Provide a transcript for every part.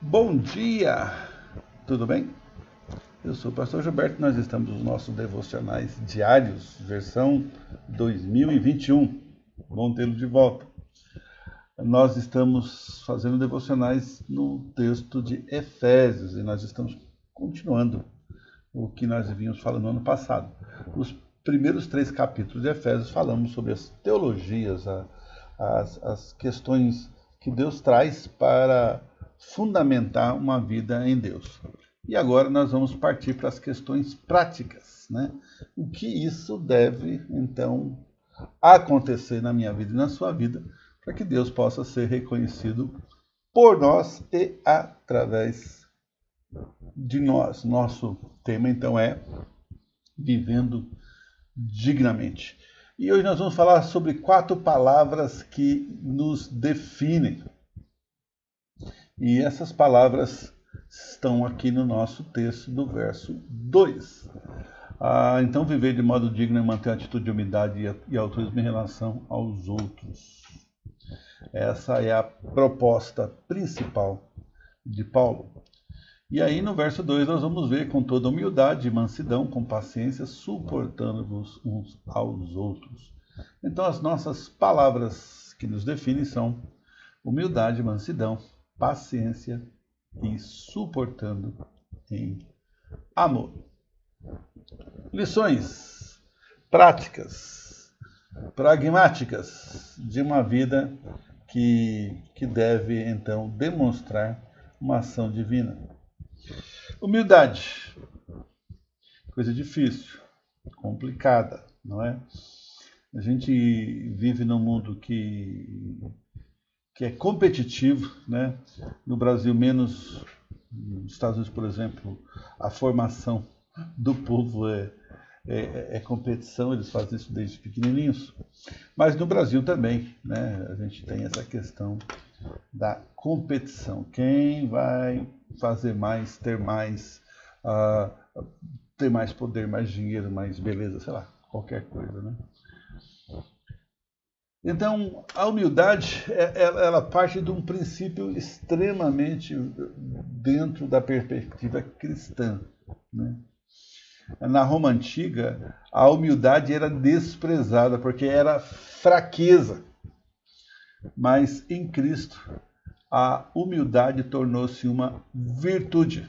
Bom dia, tudo bem? Eu sou o pastor Gilberto, nós estamos nos nossos devocionais diários, versão 2021. Bom tê-lo de volta. Nós estamos fazendo devocionais no texto de Efésios e nós estamos continuando o que nós vínhamos falando no ano passado. Os primeiros 3 capítulos de Efésios falamos sobre as teologias, as questões que Deus traz para fundamentar uma vida em Deus. E agora nós vamos partir para as questões práticas, né? O que isso deve, então, acontecer na minha vida e na sua vida, para que Deus possa ser reconhecido por nós e através de nós. Nosso tema, então, é vivendo dignamente. E hoje nós vamos falar sobre 4 palavras que nos definem. E essas palavras estão aqui no nosso texto do verso 2. Então, viver de modo digno é manter a atitude de humildade e altruísmo em relação aos outros. Essa é a proposta principal de Paulo. E aí, no verso 2, nós vamos ver com toda humildade e mansidão, com paciência, suportando-vos uns aos outros. Então, as nossas palavras que nos definem são humildade, mansidão, paciência e suportando em amor. Lições práticas, pragmáticas de uma vida que deve, então, demonstrar uma ação divina. Humildade, coisa difícil, complicada, não é? A gente vive num mundo que é competitivo, né? No Brasil, menos nos Estados Unidos, por exemplo, a formação do povo é competição, eles fazem isso desde pequenininhos. Mas no Brasil também, né? A gente tem essa questão da competição. Quem vai fazer mais, ter mais poder, mais dinheiro, mais beleza, sei lá, qualquer coisa, né? Então, a humildade, ela parte de um princípio extremamente dentro da perspectiva cristã, né? Na Roma Antiga, a humildade era desprezada, porque era fraqueza. Mas em Cristo, a humildade tornou-se uma virtude.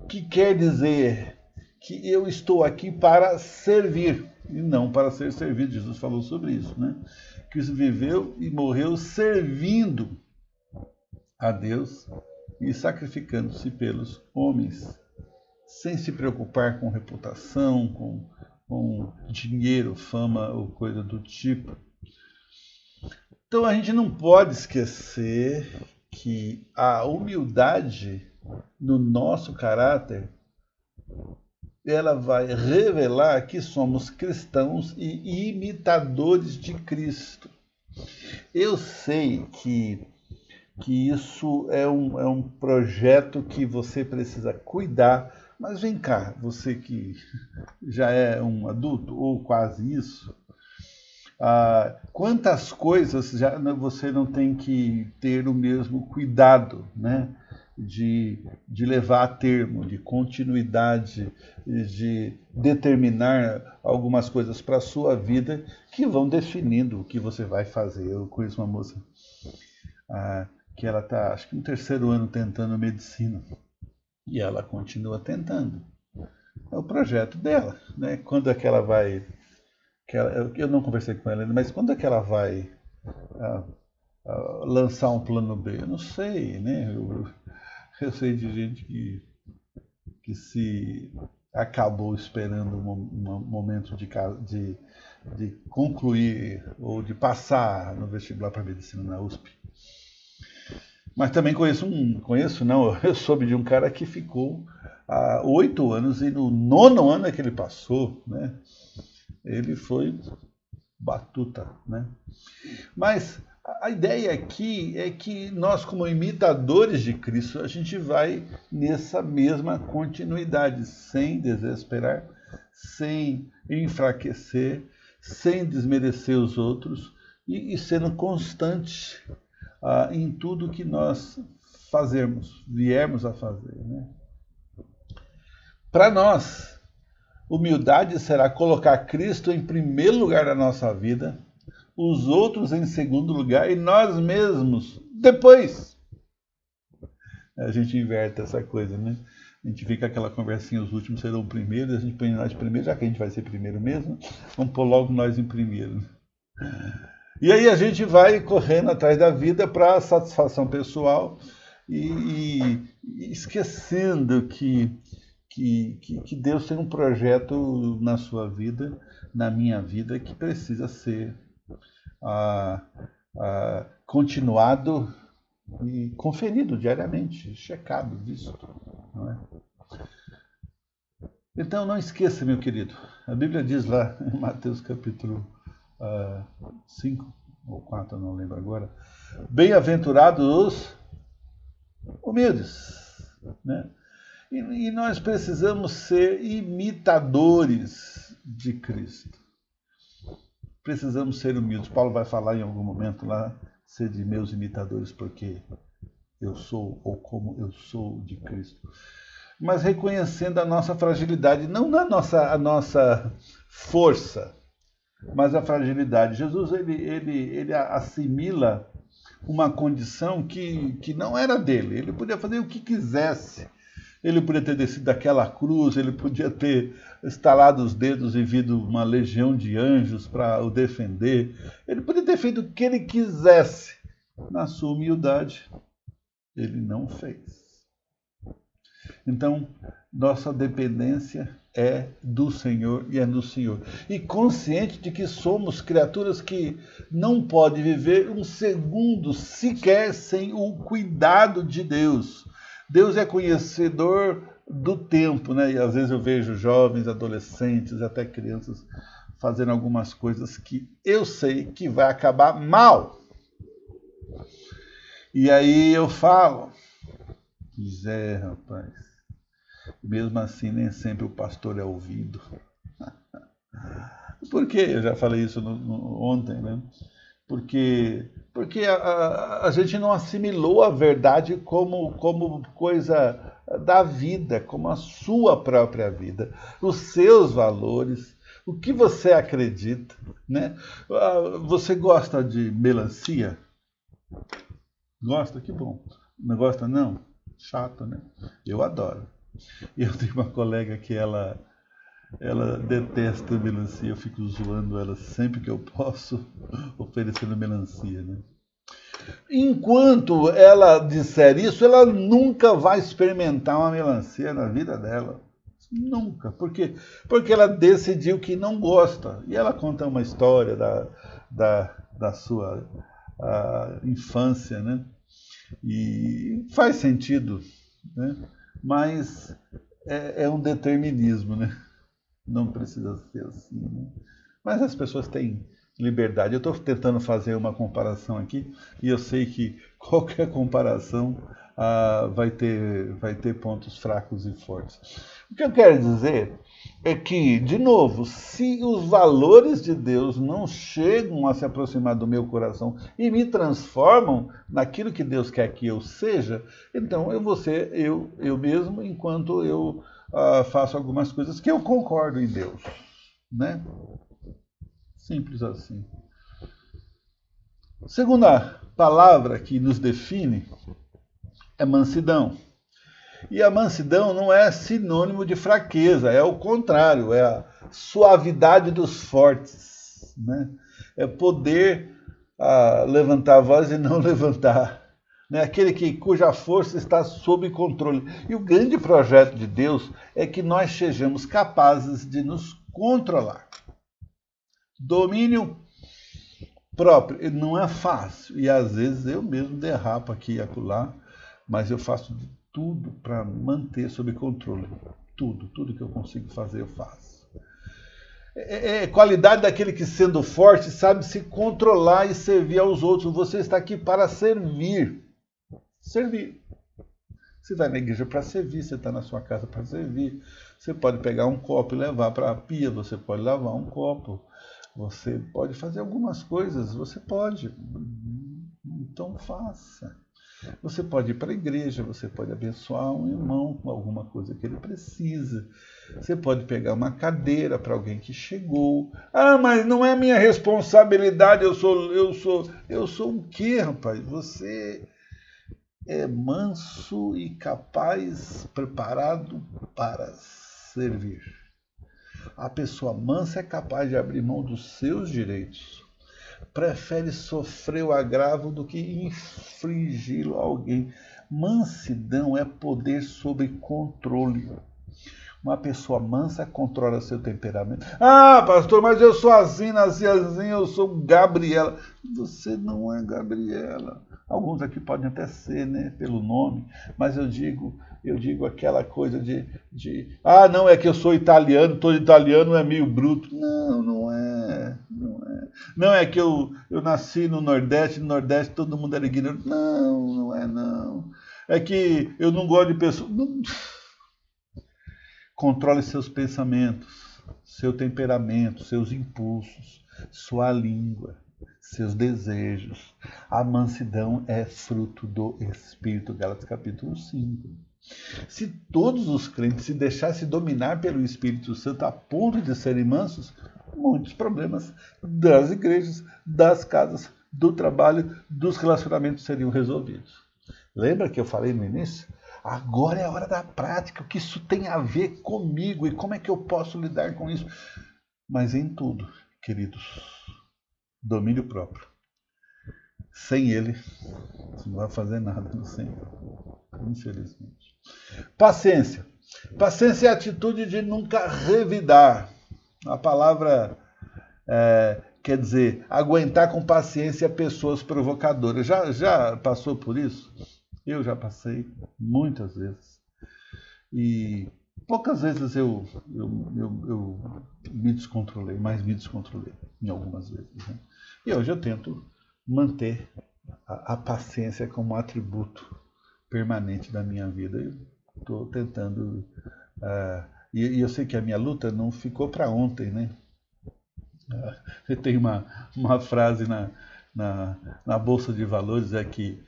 Que quer dizer que eu estou aqui para servir e não para ser servido. Jesus falou sobre isso, né? Cristo viveu e morreu servindo a Deus e sacrificando-se pelos homens, sem se preocupar com reputação, com dinheiro, fama ou coisa do tipo. Então a gente não pode esquecer que a humildade no nosso caráter, ela vai revelar que somos cristãos e imitadores de Cristo. Eu sei que isso é um projeto que você precisa cuidar, mas vem cá, você que já é um adulto, ou quase isso, quantas coisas já você não tem que ter o mesmo cuidado, né? De levar a termo, de continuidade, de determinar algumas coisas para a sua vida que vão definindo o que você vai fazer. Eu conheço uma moça que ela está, acho que no 3º ano tentando medicina e ela continua tentando. É o projeto dela, né? Quando é que ela vai... eu não conversei com ela ainda, mas quando é que ela vai lançar um plano B? Eu não sei, né? Eu sei de gente que se acabou esperando um momento de concluir ou de passar no vestibular para medicina na USP. Mas também eu soube de um cara que ficou há 8 anos e no 9º ano é que ele passou, né? Ele foi batuta, né? Mas a ideia aqui é que nós, como imitadores de Cristo, a gente vai nessa mesma continuidade, sem desesperar, sem enfraquecer, sem desmerecer os outros e sendo constante em tudo que nós viermos a fazer, né? Para nós, humildade será colocar Cristo em primeiro lugar da nossa vida, os outros em segundo lugar e nós mesmos depois. A gente inverte essa coisa, né? A gente fica aquela conversinha, os últimos serão primeiros, a gente põe nós primeiro, já que a gente vai ser primeiro mesmo, vamos pôr logo nós em primeiro. E aí a gente vai correndo atrás da vida para satisfação pessoal e esquecendo que Deus tem um projeto na sua vida, na minha vida, que precisa ser continuado e conferido diariamente, checado, visto. Não é? Então não esqueça, meu querido, a Bíblia diz lá em Mateus capítulo 5 ou 4, não lembro agora, bem-aventurados os humildes, né? E nós precisamos ser imitadores de Cristo. Precisamos ser humildes. Paulo vai falar em algum momento lá, ser de meus imitadores, porque eu sou, ou como eu sou de Cristo. Mas reconhecendo a nossa fragilidade, não a nossa força, mas a fragilidade. Jesus, ele assimila uma condição que não era dele. Ele podia fazer o que quisesse. Ele podia ter descido daquela cruz, ele podia ter estalado os dedos e vindo uma legião de anjos para o defender. Ele podia ter feito o que ele quisesse. Na sua humildade, ele não fez. Então, nossa dependência é do Senhor e é no Senhor. E consciente de que somos criaturas que não podem viver um segundo sequer sem o cuidado de Deus. Deus é conhecedor do tempo, né? E às vezes eu vejo jovens, adolescentes, até crianças fazendo algumas coisas que eu sei que vai acabar mal. E aí eu falo, rapaz, mesmo assim nem sempre o pastor é ouvido. Por quê? Eu já falei isso ontem, né? Porque a gente não assimilou a verdade como coisa da vida, como a sua própria vida, os seus valores, o que você acredita, né? Você gosta de melancia? Gosta? Que bom. Não gosta não? Chato, né? Eu adoro. Eu tenho uma colega que ela detesta melancia, eu fico zoando ela sempre que eu posso, oferecendo melancia, né? Enquanto ela disser isso, ela nunca vai experimentar uma melancia na vida dela. Nunca. Por quê? Porque ela decidiu que não gosta. E ela conta uma história da sua infância, né? E faz sentido, né? Mas é um determinismo, né? Não precisa ser assim, né? Mas as pessoas têm liberdade. Eu estou tentando fazer uma comparação aqui e eu sei que qualquer comparação vai ter pontos fracos e fortes. O que eu quero dizer é que, de novo, se os valores de Deus não chegam a se aproximar do meu coração e me transformam naquilo que Deus quer que eu seja, então eu vou ser eu mesmo enquanto eu faço algumas coisas que eu concordo em Deus, né? Simples assim. Segunda palavra que nos define é mansidão. E a mansidão não é sinônimo de fraqueza, é o contrário, é a suavidade dos fortes, né? É poder levantar a voz e não levantar. Né? Aquele cuja força está sob controle. E o grande projeto de Deus é que nós sejamos capazes de nos controlar. Domínio próprio não é fácil. E às vezes eu mesmo derrapo aqui e acolá, mas eu faço de tudo para manter sob controle. Tudo que eu consigo fazer eu faço. É qualidade daquele que, sendo forte, sabe se controlar e servir aos outros. Você está aqui para servir. Servir. Você vai na igreja para servir, você está na sua casa para servir. Você pode pegar um copo e levar para a pia, você pode lavar um copo, você pode fazer algumas coisas, você pode. Então faça. Você pode ir para a igreja, você pode abençoar um irmão com alguma coisa que ele precisa. Você pode pegar uma cadeira para alguém que chegou. Ah, mas não é minha responsabilidade, eu sou o quê, rapaz? Você é manso e capaz, preparado para servir. A pessoa mansa é capaz de abrir mão dos seus direitos. Prefere sofrer o agravo do que infligi-lo a alguém. Mansidão é poder sobre controle. Uma pessoa mansa controla seu temperamento. Ah, pastor, mas eu sou assim, nasci assim, eu sou Gabriela. Você não é Gabriela. Alguns aqui podem até ser, né, pelo nome, mas eu digo aquela coisa ah, não, é que eu sou italiano, todo italiano é meio bruto. Não, não é. Não é que eu nasci no Nordeste todo mundo era ignorante. Não, não é não. É que eu não gosto de pessoas. Não. Controle seus pensamentos, seu temperamento, seus impulsos, sua língua, seus desejos. A mansidão é fruto do Espírito, Gálatas capítulo 5. Se todos os crentes se deixassem dominar pelo Espírito Santo a ponto de serem mansos, muitos problemas das igrejas, das casas, do trabalho, dos relacionamentos seriam resolvidos. Lembra que eu falei no início? Agora é a hora da prática, o que isso tem a ver comigo e como é que eu posso lidar com isso. Mas em tudo, queridos, domínio próprio. Sem ele, você não vai fazer nada no Senhor, infelizmente. Paciência. Paciência é a atitude de nunca revidar. A palavra quer dizer aguentar com paciência pessoas provocadoras. Já passou por isso? Eu já passei muitas vezes. E poucas vezes eu me descontrolei, mas me descontrolei em algumas vezes. Né? E hoje eu tento manter a paciência como atributo permanente da minha vida. Eu estou tentando. E eu sei que a minha luta não ficou para ontem, né? Tem uma frase na Bolsa de Valores é que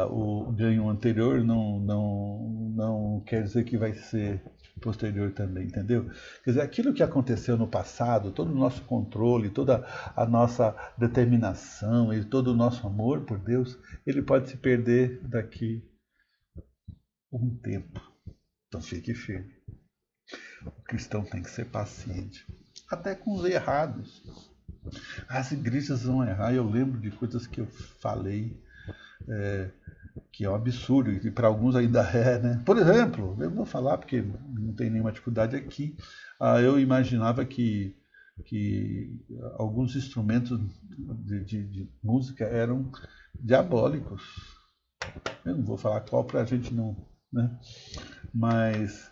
o ganho anterior não quer dizer que vai ser posterior também, entendeu? Quer dizer, aquilo que aconteceu no passado, todo o nosso controle, toda a nossa determinação e todo o nosso amor por Deus, ele pode se perder daqui um tempo. Então fique firme. O cristão tem que ser paciente, até com os errados. As igrejas vão errar. Eu lembro de coisas que eu falei que é um absurdo, e para alguns ainda é, né? Por exemplo, eu vou falar porque não tem nenhuma dificuldade aqui. Eu imaginava que alguns instrumentos de música eram diabólicos. Eu não vou falar qual para a gente não, né? Mas,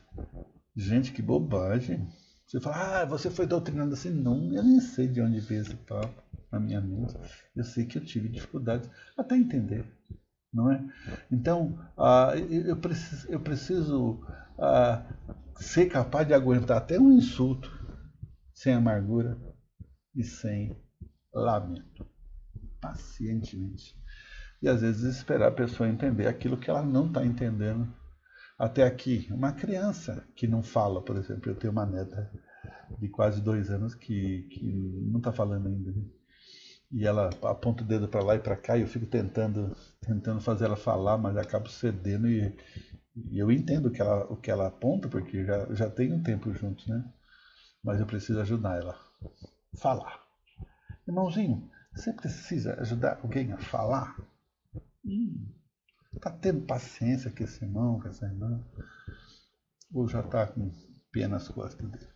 gente, que bobagem. Você fala, você foi doutrinado assim? Não, eu nem sei de onde veio esse papo na minha mente. Eu sei que eu tive dificuldades até entender, não é? Então, eu preciso ser capaz de aguentar até um insulto sem amargura e sem lamento, pacientemente. E às vezes esperar a pessoa entender aquilo que ela não está entendendo. Até aqui, uma criança que não fala, por exemplo, eu tenho uma neta de quase 2 anos que não está falando ainda, né? E ela aponta o dedo para lá e para cá e eu fico tentando fazer ela falar, mas acabo cedendo e eu entendo o que ela aponta, porque já tem um tempo juntos, né? Mas eu preciso ajudar ela a falar. Irmãozinho, você precisa ajudar alguém a falar? Está tendo paciência com esse irmão, com essa irmã? Ou já está com pena nas costas dele?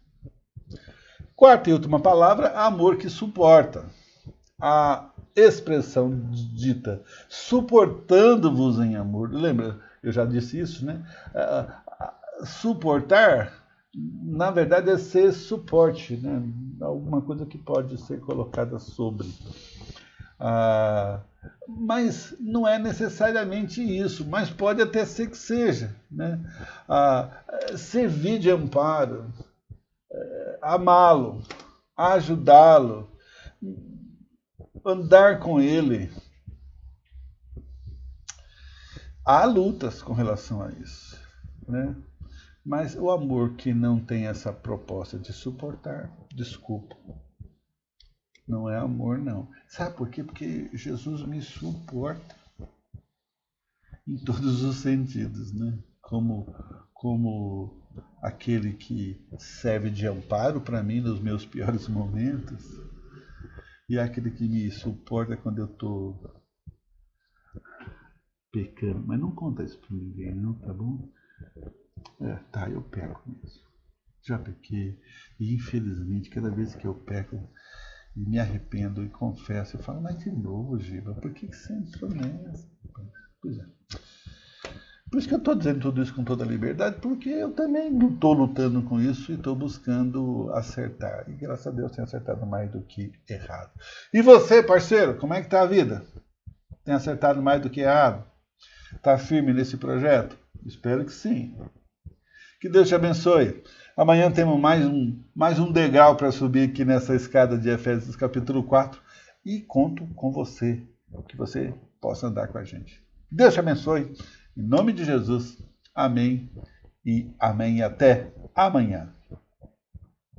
Quarta e última palavra, amor que suporta. A expressão dita suportando-vos em amor. Lembra, eu já disse isso, né? Suportar, na verdade, é ser suporte, né? Alguma coisa que pode ser colocada sobre. Mas não é necessariamente isso, mas pode até ser que seja, né? Servir de amparo, amá-lo, ajudá-lo, andar com ele. há lutas com relação a isso, né? Mas o amor que não tem essa proposta de suportar, desculpa, não é amor, não. Sabe por quê? Porque Jesus me suporta em todos os sentidos, né? Como aquele que serve de amparo para mim nos meus piores momentos, e aquele que me suporta quando eu estou pecando. Mas não conta isso para ninguém, não, tá bom? Tá, eu peco mesmo. Já pequei. E infelizmente, cada vez que eu peco e me arrependo e confesso, eu falo, mas de novo, Giba, por que você entrou nessa? Pois é. Por isso que eu estou dizendo tudo isso com toda a liberdade, porque eu também não estou lutando com isso e estou buscando acertar. E graças a Deus tenho acertado mais do que errado. E você, parceiro, como é que está a vida? Tem acertado mais do que errado? Está firme nesse projeto? Espero que sim. Que Deus te abençoe. Amanhã temos mais um degrau para subir aqui nessa escada de Efésios capítulo 4 e conto com você, que você possa andar com a gente. Deus te abençoe. Em nome de Jesus. Amém e amém. E até amanhã.